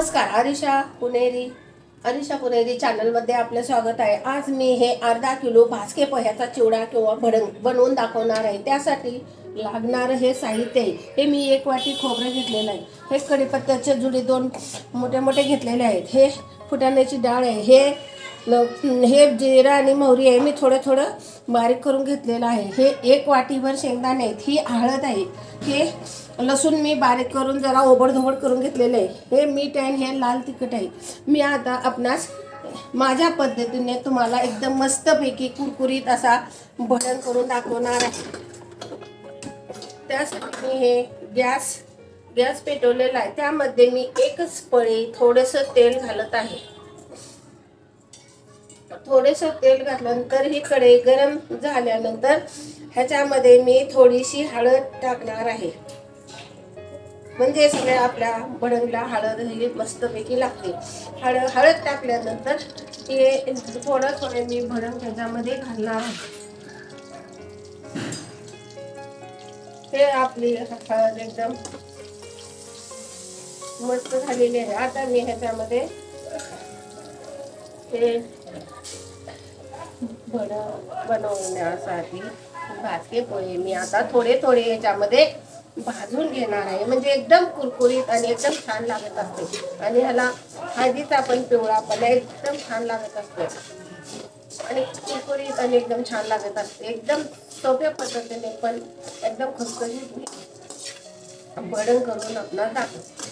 नमस्कार, अरिशा पुणेरी चॅनलमध्ये आपलं स्वागत आहे। आज मी हे अर्धा किलो भाजके पोह्याचा चिवडा किंवा भडंग बनवून दाखवणार आहे। त्यासाठी लागणारं हे साहित्य आहे, हे मी 1 वाटी खोबरं घेतलेलं आहे, हे कढीपत्त्याचे जुडी 2 मोठे मोठे घेतलेले आहेत, हे फुटाण्याची डाळ आहे, हे जिरा आणि मोहरी आहे, मी थोडं थोडं बारीक करून घेतलेलं आहे, हे 1 वाटीभर शेंगदाणे आहेत, ही हळद आहे, हे लसूण मी बारीक करून जरा ओबडधोबड करून घेतलेलं आहे, हे मीठ आहे, हे लाल तिखट आहे। मी आता आपणास माझ्या पद्धतीने तुम्हाला एकदम मस्तपैकी कुरकुरीत असा भडंग करून दाखवणार आहे। त्यासाठी मी हे गॅस पेटवलेला आहे, त्यामध्ये मी एकच पळी थोडंसं तेल घालत आहे। थोडेसे तेल घातल्यानंतर ही कढई गरम झाल्यानंतर ह्याच्यामध्ये मी थोडीशी हळद टाकणार आहे, म्हणजे सगळ्या आपल्या भडंगला हळद ही मस्तपैकी लागते। हळद टाकल्यानंतर हे थोडं मी भडंग ह्याच्यामध्ये घालणार आहे। हे आपली हळद एकदम मस्त झालेली आहे। आता मी ह्याच्यामध्ये हे भडंग बनवण्यासाठी भाजके पोहे मी आता थोडे ह्याच्यामध्ये भाजून घेणार आहे, म्हणजे एकदम कुरकुरीत आणि एकदम छान लागत असते। आणि ह्याला हळदीचा पण पिवळापणा एकदम छान लागत असतो आणि कुरकुरीत आणि एकदम छान लागत असते। एकदम सोप्या पद्धतीने पण एकदम खुसखुशीत भडंग करून आपल्याला दाखवते।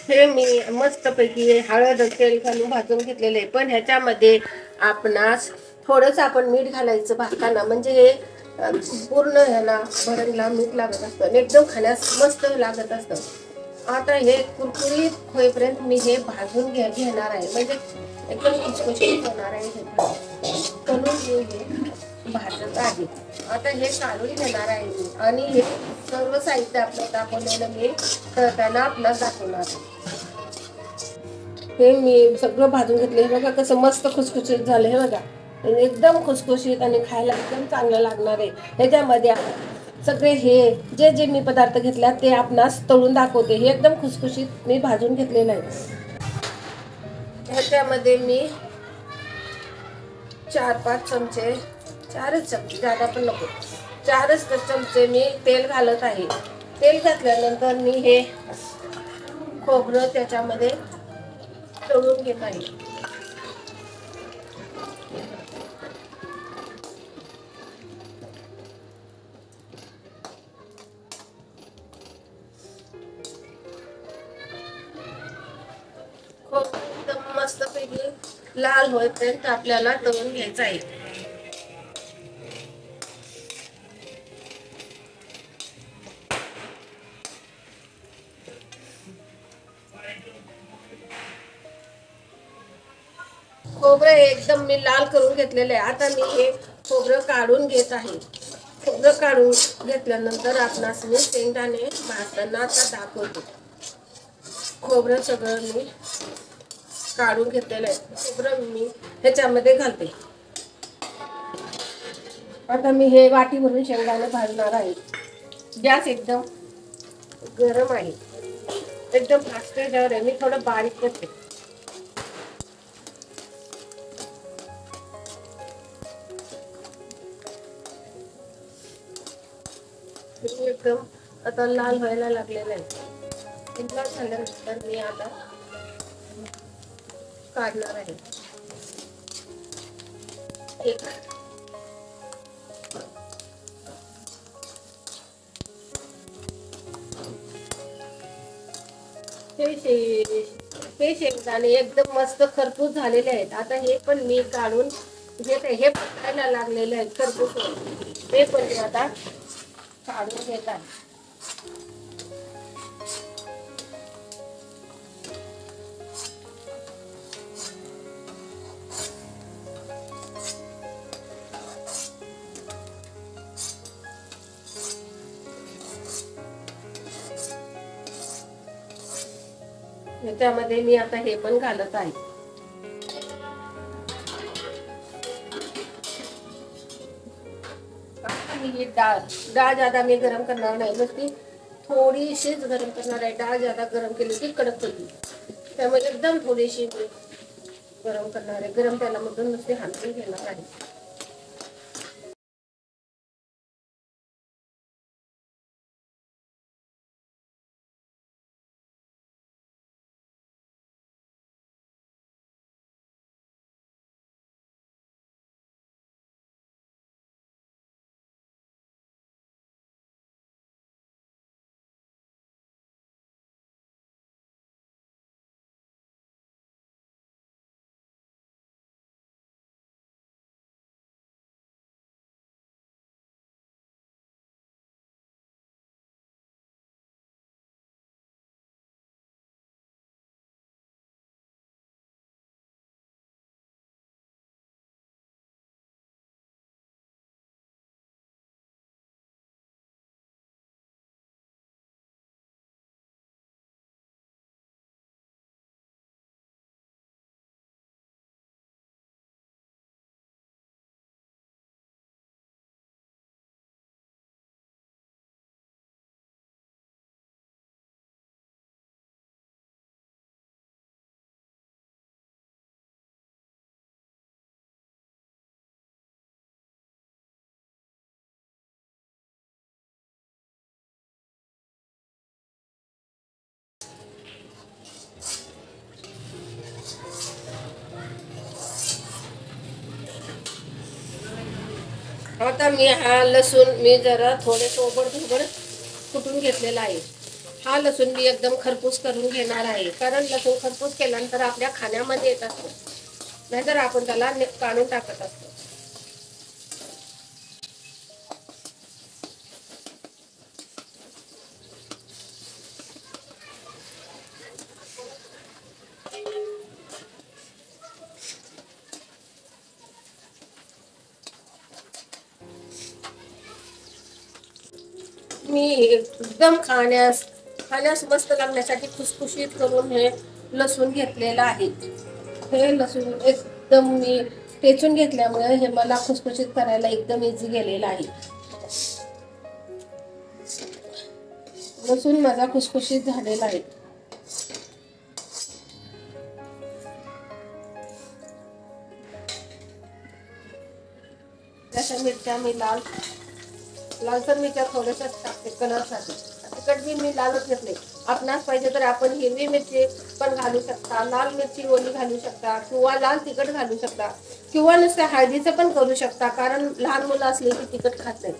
हे मी मस्तपैकी हळद तेल घालून भाजून घेतलेले आहे, पण ह्याच्यामध्ये आपणास थोडंसं आपण मीठ घालायचं भाजताना, म्हणजे हे पूर्ण ह्याला भडंगला मीठ लागत असतं आणि एकदम खाण्यास मस्त लागत असतं। आता हे कुरकुरीत होईपर्यंत मी हे भाजून घेणार आहे, म्हणजे एकदम खुसखुशीत होणार आहे। म्हणून मी हे भाजत आहे। आता हे काढून घेणार आहे मी आणि हे सर्व साहित्य आपलं दाखवलेलं मी तळताना आपल्याला दाखवणार आहे। हे मी सगळं भाजून घेतले, बघा कसं मस्त खुसखुशीत झालं, हे बघा एकदम खुसखुशीत आणि खायला एकदम चांगलं लागणार आहे। ह्याच्यामध्ये सगळे हे जे मी पदार्थ घेतले ते आपणास तळून दाखवते। हे एकदम खुसखुशीत मी भाजून घेतलेलं आहे। ह्याच्यामध्ये मी 4-5 चमचे, 4च चमचे, जादा पण नको, 4च चमचे मी तेल घालत आहे। तेल घातल्यानंतर मी हे खोबरं त्याच्यामध्ये तळून घेत आहे। एकदम मस्तपैकी लाल होईपर्यंत आपल्याला तळून घ्यायचं आहे। खोबरं एकदम मी लाल करून घेतलेलं आहे। आता मी हे खोबरं काढून घेत आहे। खोबरं काढून घेतल्यानंतर आपणास मी शेंगदाणे भाजताना आता दाखवतो। खोबरं सगळं मी काढून घेतलेलं आहे, खोबरं मी ह्याच्यामध्ये घालते। आता मी हे वाटी भरून शेंगदाणे भाजणार आहे। गॅस एकदम गरम आहे, एकदम फास्ट गॅसवर आहे, मी थोडं बारीक करते। एकदम आता लाल व्हायला लागलेलं आहे। लाल झाल्यानंतर मी आता काढणार आहे। हे शेंगदाणे एकदम मस्त खरपूस झालेले आहेत। आता हे पण मी काढून घेते, हे पकायला लागलेले आहेत खरपूस, हे पण मी आता काढून घेत आहे। ह्याच्यामध्ये मी आता हे पण घालत आहे। डाळ ज्यादा मी गरम करणार नाही, नुसती थोडीशीच गरम करणार आहे. डाळ ज्यादा गरम केली की कडक होती, त्यामुळे एकदम थोडीशी मी गरम करणार आहे. गरम तेलामधून नुसते हलवून घेणार आहे. आता मी हा लसूण मी जरा थोडे सोबत कुटून घेतलेला आहे. हा लसूण मी एकदम खरपूस करून घेणार आहे, कारण लसूण खरपूस केल्यानंतर आपल्या खाण्यामध्ये येत असतो, नाहीतर आपण त्याला काढून टाकत असतो. मी एकदम खाण्यास मस्त लागण्यासाठी खुसखुशीत करून हे लसूण घेतलेलं आहे. हे लसूण एकदम मी टेचून घेतल्यामुळे हे मला खुसखुशीत करायला एकदम इझी गेलेलं आहे. लसूण माझा खुसखुशीत झालेला आहे. त्याच्या मिरच्या मी लालसर मिरच्या थोड्याशा टाकते कलरसाठी. तिखट मी लालच घेतले. आपणास पाहिजे तर आपण हिरवी मिरची पण घालू शकता, लाल मिरची ओली घालू शकता, किंवा लाल तिखट घालू शकता, किंवा नुसतं हळदीचं पण करू शकता, कारण लहान मुलं असले की तिखट खात नाही.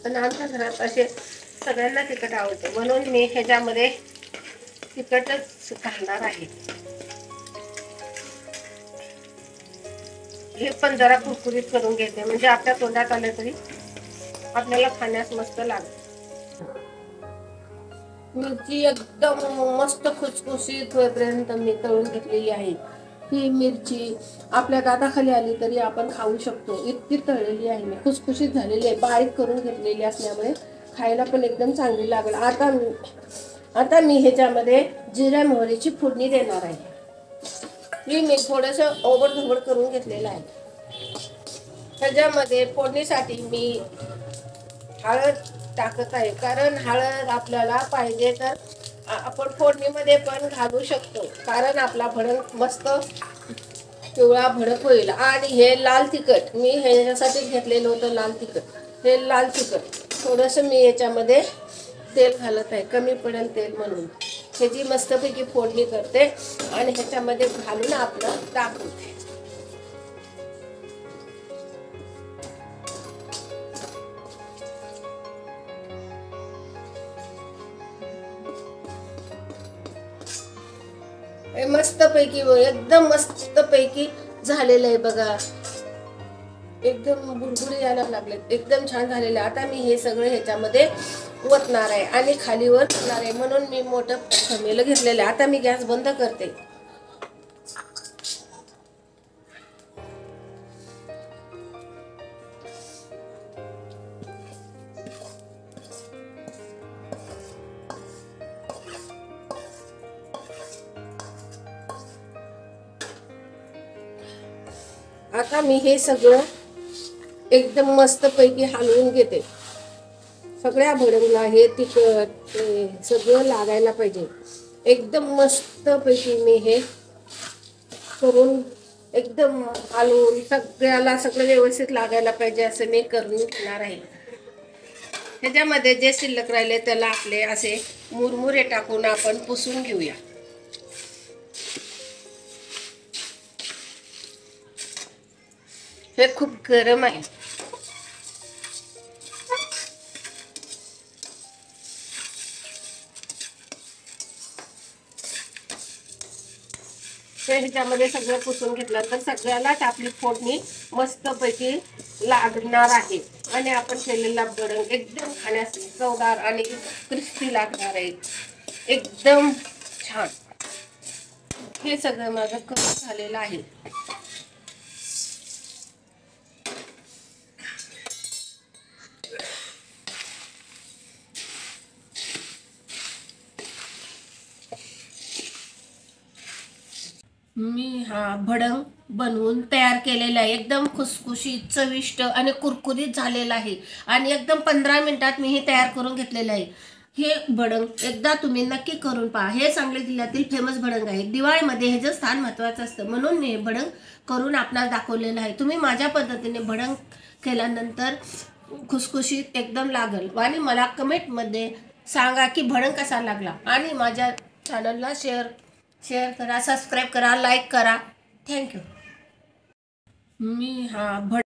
पण आमच्या घरात असे सगळ्यांना तिखट आवडते, म्हणून मी ह्याच्यामध्ये तिखटच घालणार आहे. हे पण जरा कुरकुरीत करून घेते, म्हणजे आपल्या तोंडात आलं तरी आपल्याला खाण्यास मस्त लागेल. मिरची एकदम मस्त खुसखुशीत होईपर्यंत मी तळून घेतलेली आहे. ही मिरची आपल्या दाताखाली आली तरी आपण खाऊ शकतो, इतकी तळलेली आहे मी. खुसखुशीत झालेली आहे, बारीक करून घेतलेली असल्यामुळे खायला पण एकदम चांगली लागेल. आता मी ह्याच्यामध्ये जिऱ्या मोहरीची फोडणी देणार आहे. मी थोडंसं ओबडधोबड करून घेतलेलं आहे. ह्याच्यामध्ये फोडणीसाठी मी हळद टाकत आहे, कारण हळद आपल्याला पाहिजे तर आपण फोडणीमध्ये पण घालू शकतो, कारण आपला भडंग मस्त पिवळा भडक होईल. आणि हे लाल तिखट मी ह्याच्यासाठी घेतलेलं होतं, लाल तिखट. हे लाल तिखट थोडंसं मी याच्यामध्ये तेल घालत आहे, कमी पडेल तेल म्हणून. ह्याची मस्तपैकी फोडणी करते आणि ह्याच्यामध्ये घालून आपलं टाकते. मस्त पैकी एकदम मस्त पैकी झालेलं आहे बघा. एकदम बुरबुरी यायला लागले, एकदम छान झालेलं आहे. आता मी हे सगळं ह्याच्यामध्ये ओतणार आहे आणि खालीवर करणार आहे, म्हणून मी मोठं खमेलं घेतलेलं आहे. आता मी गॅस बंद करते. आता मी हे सगळं एकदम मस्त पैकी हलवून घेते. सगळ्या भडंगला हे तिखट ते सगळं लागायला पाहिजे. एकदम मस्तपैकी मी हे करून एकदम हलवून सगळ्याला सगळं व्यवस्थित लागायला पाहिजे असं मी करून घेणार आहे. ह्याच्यामध्ये जे शिल्लक राहिले त्याला आपले असे मुरमुरे टाकून आपण पुसून घेऊया. हे खूप गरम आहे. ह्याच्यामध्ये सगळं पुसून घेतलं तर सगळ्यालाच आपली फोडणी मस्तपैकी लागणार आहे आणि आपण केलेला भडंग एकदम खाण्यास चवदार आणि क्रिस्पी लागणार आहे. एकदम छान. हे सगळं माझं करून झालेलं आहे. मी हा भडंग बनवून तयार केलेला आहे. एकदम खुसखुशीत चविष्ट आणि कुरकुरीत झालेला आहे आणि एकदम 15 मिनिटात मी हे तयार करून घेतलेलं आहे. हे भडंग एकदा तुम्ही नक्की करून पहा. हे सांगली जिल्ह्यातील फेमस भडंग आहे. दिवाळीमध्ये ह्याचं स्थान महत्त्वाचं असतं म्हणून मी हे भडंग करून आपणास दाखवलेलं आहे. तुम्ही माझ्या पद्धतीने भडंग केल्यानंतर खुसखुशीत एकदम लागल आणि मला कमेंटमध्ये सांगा की भडंग कसा लागला आणि माझ्या चॅनलला शेअर करा, सबस्क्राईब करा, लाईक करा. थँक्यू. मी हा